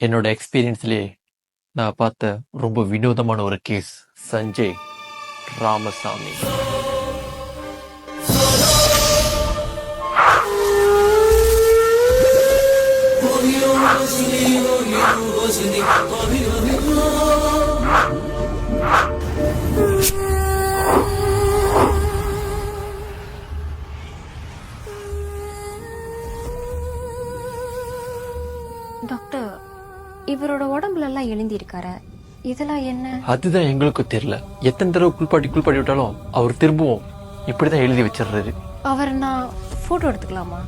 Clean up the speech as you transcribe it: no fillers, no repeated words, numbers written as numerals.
என்னோட எக்ஸ்பீரியன்ஸ்லயே நான் பார்த்த ரொம்ப வினோதமான ஒரு கேஸ். சஞ்சய் ராமசாமி. டாக்டர், இவரோட உடம்புல எல்லாம் எழுந்திருக்காரு. இதெல்லாம் என்ன? அதுதான் எங்களுக்கும் தெரியல. எத்தனை தடவை குளிப்பாட்டி விட்டாலும் அவர் திரும்பவும் இப்படிதான் எழுதி வச்சிடுறாரு. அவர் நான் போட்டோ எடுத்துக்கலாமா?